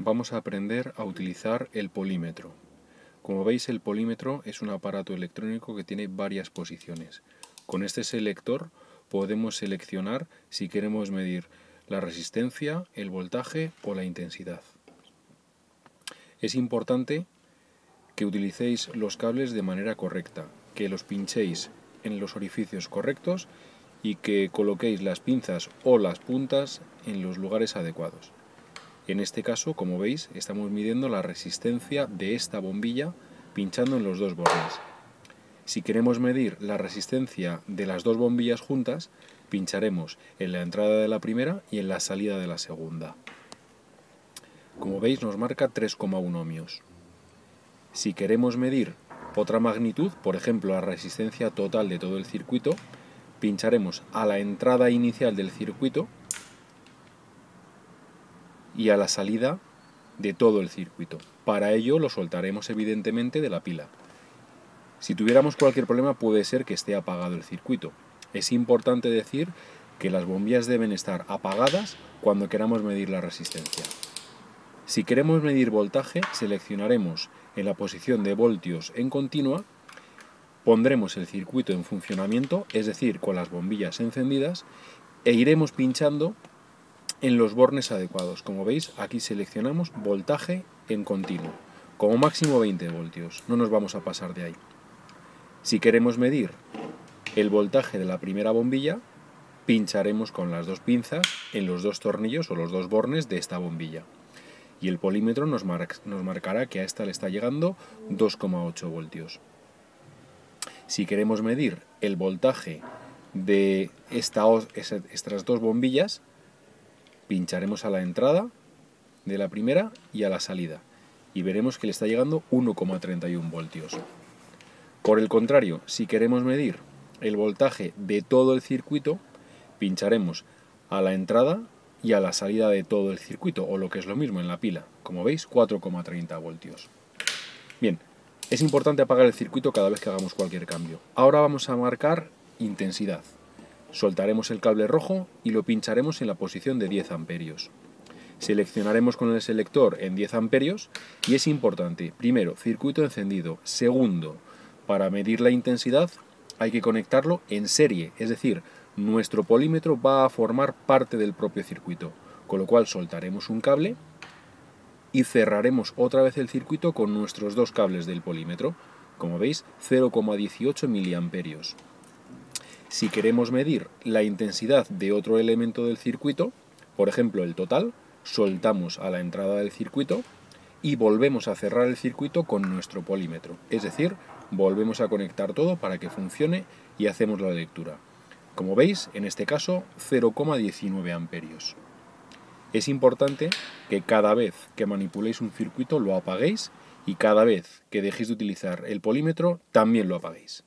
vamos a aprender a utilizar el polímetro. Como veis, el polímetro es un aparato electrónico que tiene varias posiciones. Con este selector podemos seleccionar si queremos medir la resistencia, el voltaje o la intensidad. Es importante que utilicéis los cables de manera correcta, que los pinchéis en los orificios correctos y que coloquéis las pinzas o las puntas en los lugares adecuados. En este caso, como veis, estamos midiendo la resistencia de esta bombilla pinchando en los dos bordes. Si queremos medir la resistencia de las dos bombillas juntas, pincharemos en la entrada de la primera y en la salida de la segunda. Como veis, nos marca 3,1 ohmios. Si queremos medir otra magnitud, por ejemplo la resistencia total de todo el circuito, pincharemos a la entrada inicial del circuito y a la salida de todo el circuito. Para ello lo soltaremos evidentemente de la pila. Si tuviéramos cualquier problema puede ser que esté apagado el circuito. Es importante decir que las bombillas deben estar apagadas cuando queramos medir la resistencia. Si queremos medir voltaje, seleccionaremos en la posición de voltios en continua, pondremos el circuito en funcionamiento, es decir, con las bombillas encendidas, e iremos pinchando en los bornes adecuados. Como veis, aquí seleccionamos voltaje en continuo, como máximo 20 voltios, no nos vamos a pasar de ahí. Si queremos medir el voltaje de la primera bombilla, pincharemos con las dos pinzas en los dos tornillos o los dos bornes de esta bombilla. Y el polímetro nos marcará que a esta le está llegando 2,8 voltios. Si queremos medir el voltaje de estas dos bombillas, pincharemos a la entrada de la primera y a la salida y veremos que le está llegando 1,31 voltios. Por el contrario, si queremos medir el voltaje de todo el circuito, pincharemos a la entrada y a la salida de todo el circuito, o lo que es lo mismo en la pila. Como veis, 4,30 voltios. Bien, es importante apagar el circuito cada vez que hagamos cualquier cambio. Ahora vamos a marcar intensidad. Soltaremos el cable rojo y lo pincharemos en la posición de 10 amperios. Seleccionaremos con el selector en 10 amperios y es importante, primero, circuito encendido. Segundo, para medir la intensidad hay que conectarlo en serie, es decir, nuestro polímetro va a formar parte del propio circuito, con lo cual soltaremos un cable y cerraremos otra vez el circuito con nuestros dos cables del polímetro, como veis 0,18 miliamperios. Si queremos medir la intensidad de otro elemento del circuito, por ejemplo el total, soltamos a la entrada del circuito y volvemos a cerrar el circuito con nuestro polímetro, es decir, volvemos a conectar todo para que funcione y hacemos la lectura. Como veis, en este caso 0,19 amperios. Es importante que cada vez que manipuléis un circuito lo apaguéis y cada vez que dejéis de utilizar el polímetro también lo apaguéis.